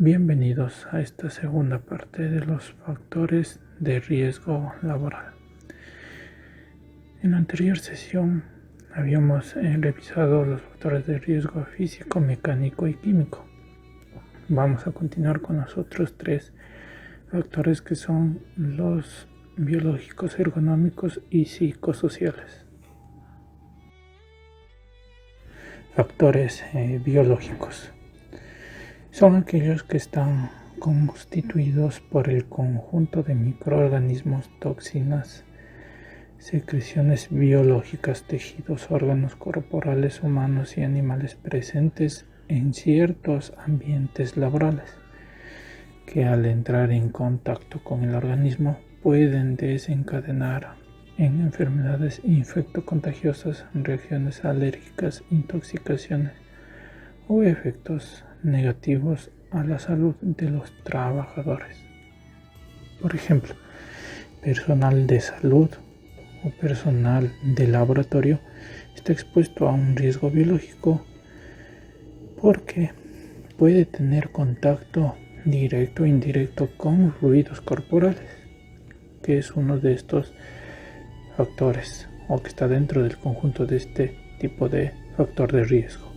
Bienvenidos a esta segunda parte de los factores de riesgo laboral. En la anterior sesión habíamos revisado los factores de riesgo físico, mecánico y químico. Vamos a continuar con los otros tres factores que son los biológicos, ergonómicos y psicosociales. Factores biológicos son aquellos que están constituidos por el conjunto de microorganismos, toxinas, secreciones biológicas, tejidos, órganos corporales humanos y animales presentes en ciertos ambientes laborales, que al entrar en contacto con el organismo pueden desencadenar en enfermedades infectocontagiosas, reacciones alérgicas, intoxicaciones o efectos negativos a la salud de los trabajadores. Por ejemplo, personal de salud o personal de laboratorio está expuesto a un riesgo biológico porque puede tener contacto directo o indirecto con fluidos corporales, que es uno de estos factores o que está dentro del conjunto de este tipo de factor de riesgo.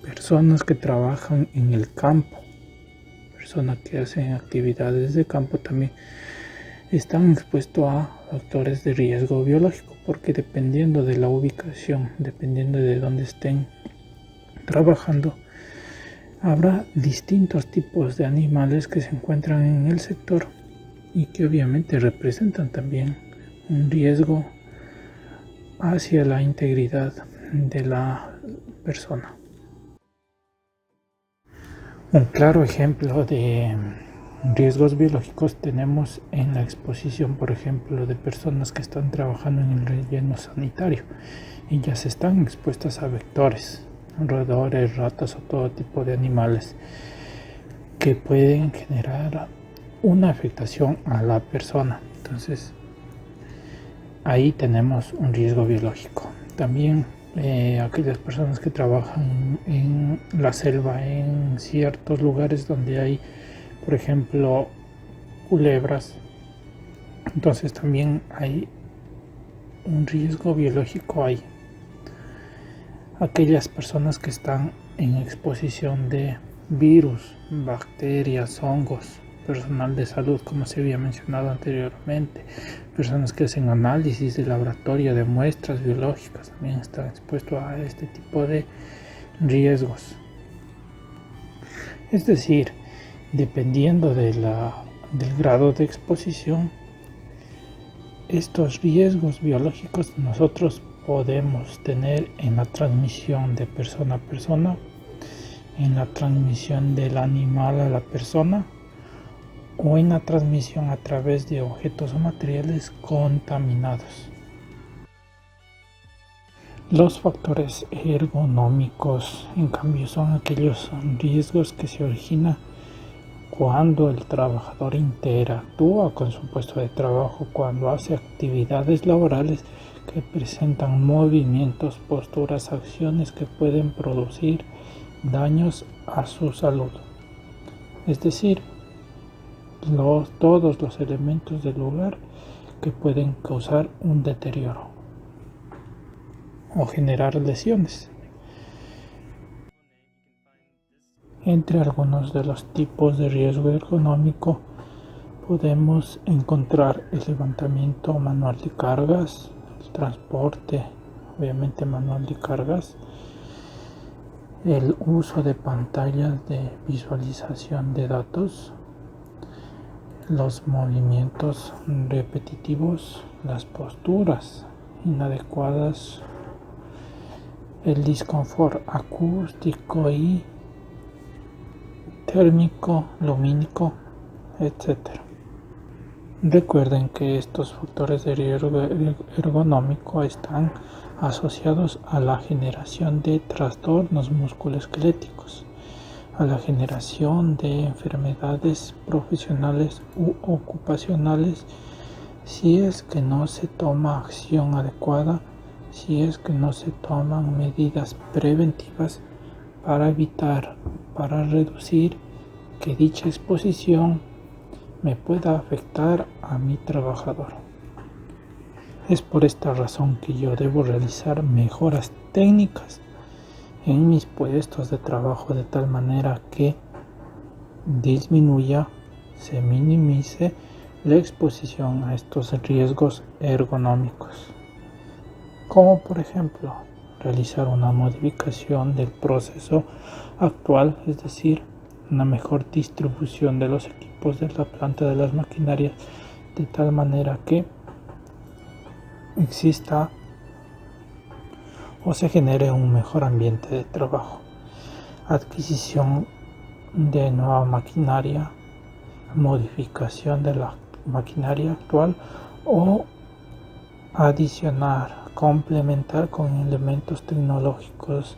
Personas que trabajan en el campo, personas que hacen actividades de campo también están expuestos a factores de riesgo biológico, porque dependiendo de la ubicación, dependiendo de dónde estén trabajando, habrá distintos tipos de animales que se encuentran en el sector y que obviamente representan también un riesgo hacia la integridad de la persona. Un claro ejemplo de riesgos biológicos tenemos en la exposición, por ejemplo, de personas que están trabajando en el relleno sanitario y ya se están expuestas a vectores, roedores, ratas o todo tipo de animales que pueden generar una afectación a la persona. Entonces, ahí tenemos un riesgo biológico. También aquellas personas que trabajan en la selva, en ciertos lugares donde hay, por ejemplo, culebras, entonces también hay un riesgo biológico ahí. Aquellas personas que están en exposición de virus, bacterias, hongos, personal de salud, como se había mencionado anteriormente, personas que hacen análisis de laboratorio de muestras biológicas también están expuestos a este tipo de riesgos. Es decir, dependiendo del grado de exposición, estos riesgos biológicos nosotros podemos tener en la transmisión de persona a persona, en la transmisión del animal a la persona, o en la transmisión a través de objetos o materiales contaminados. Los factores ergonómicos, en cambio, son aquellos riesgos que se originan cuando el trabajador interactúa con su puesto de trabajo, cuando hace actividades laborales que presentan movimientos, posturas, acciones que pueden producir daños a su salud. Es decir, todos los elementos del lugar que pueden causar un deterioro o generar lesiones. Entre algunos de los tipos de riesgo ergonómico podemos encontrar el levantamiento manual de cargas, el transporte, obviamente manual de cargas, el uso de pantallas de visualización de datos, los movimientos repetitivos, las posturas inadecuadas, el disconfort acústico y térmico, lumínico, etc. Recuerden que estos factores de riesgo ergonómico están asociados a la generación de trastornos musculoesqueléticos, a la generación de enfermedades profesionales u ocupacionales si es que no se toma acción adecuada, si es que no se toman medidas preventivas para evitar, para reducir que dicha exposición me pueda afectar a mi trabajador. Es por esta razón que yo debo realizar mejoras técnicas en mis puestos de trabajo de tal manera que disminuya, se minimice la exposición a estos riesgos ergonómicos, como por ejemplo realizar una modificación del proceso actual, es decir, una mejor distribución de los equipos de la planta de las maquinarias de tal manera que exista o se genere un mejor ambiente de trabajo, adquisición de nueva maquinaria, modificación de la maquinaria actual o adicionar, complementar con elementos tecnológicos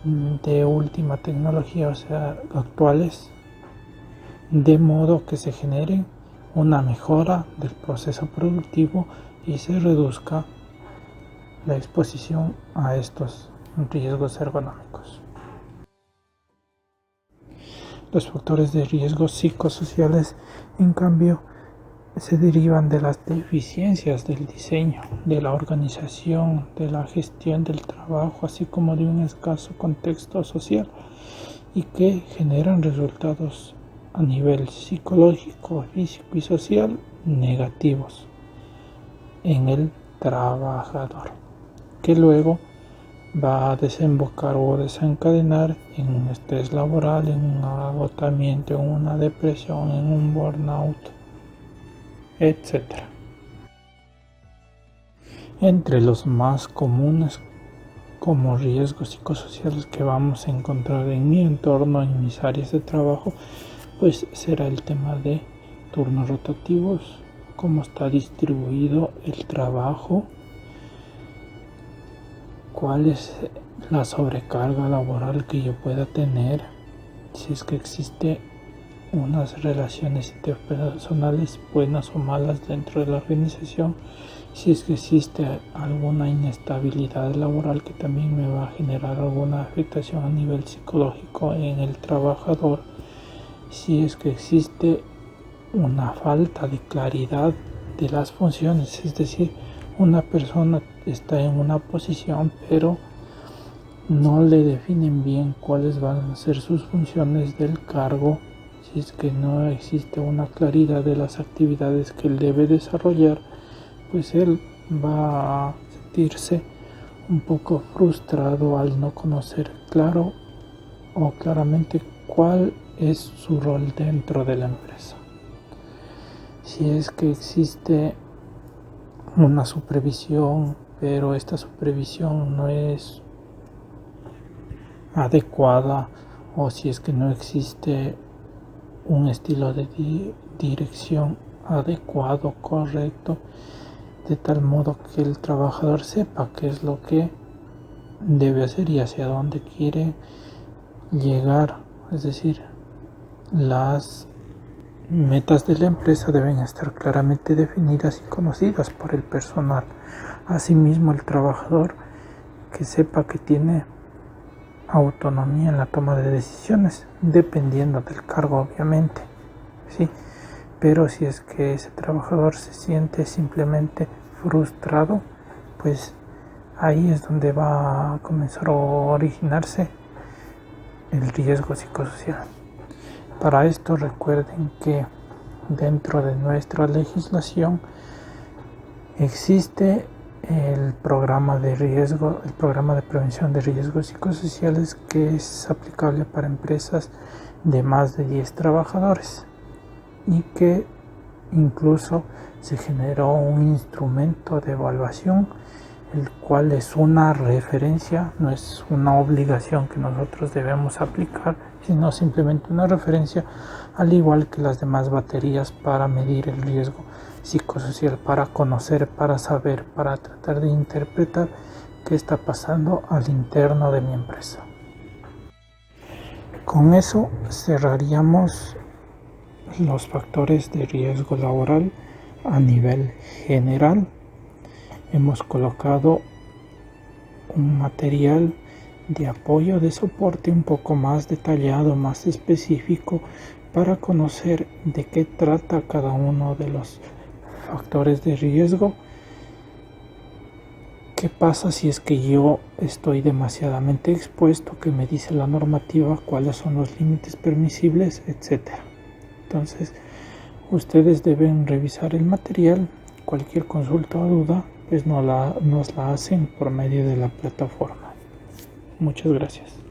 de última tecnología, o sea, actuales, de modo que se genere una mejora del proceso productivo y se reduzca la exposición a estos riesgos ergonómicos. Los factores de riesgo psicosociales, en cambio, se derivan de las deficiencias del diseño, de la organización, de la gestión del trabajo, así como de un escaso contexto social, y que generan resultados a nivel psicológico, físico y social negativos en el trabajador, que luego va a desembocar o desencadenar en un estrés laboral, en un agotamiento, en una depresión, en un burnout, etc. Entre los más comunes como riesgos psicosociales que vamos a encontrar en mi entorno, en mis áreas de trabajo, pues será el tema de turnos rotativos, cómo está distribuido el trabajo, cuál es la sobrecarga laboral que yo pueda tener, si es que existe unas relaciones interpersonales buenas o malas dentro de la organización, si es que existe alguna inestabilidad laboral que también me va a generar alguna afectación a nivel psicológico en el trabajador, si es que existe una falta de claridad de las funciones, es decir, una persona está en una posición pero no le definen bien cuáles van a ser sus funciones del cargo, si es que no existe una claridad de las actividades que él debe desarrollar, pues él va a sentirse un poco frustrado al no conocer claro o claramente cuál es su rol dentro de la empresa. Si es que existe una supervisión, pero esta supervisión no es adecuada, o si es que no existe un estilo de dirección adecuado, correcto, de tal modo que el trabajador sepa qué es lo que debe hacer y hacia dónde quiere llegar. Es decir, las metas de la empresa deben estar claramente definidas y conocidas por el personal. Asimismo, el trabajador que sepa que tiene autonomía en la toma de decisiones, dependiendo del cargo, obviamente, ¿sí? Pero si es que ese trabajador se siente simplemente frustrado, pues ahí es donde va a comenzar a originarse el riesgo psicosocial. Para esto recuerden que dentro de nuestra legislación existe el programa de prevención de riesgos psicosociales, que es aplicable para empresas de más de 10 trabajadores y que incluso se generó un instrumento de evaluación, el cual es una referencia, no es una obligación que nosotros debemos aplicar, sino simplemente una referencia, al igual que las demás baterías, para medir el riesgo psicosocial, para conocer, para saber, para tratar de interpretar qué está pasando al interno de mi empresa. Con eso cerraríamos los factores de riesgo laboral a nivel general. Hemos colocado un material de apoyo, de soporte un poco más detallado, más específico, para conocer de qué trata cada uno de los factores de riesgo. ¿Qué pasa si es que yo estoy demasiadamente expuesto? ¿Qué me dice la normativa? ¿Cuáles son los límites permisibles? Etcétera. Entonces, ustedes deben revisar el material. Cualquier consulta o duda, pues nos la hacen por medio de la plataforma. Muchas gracias.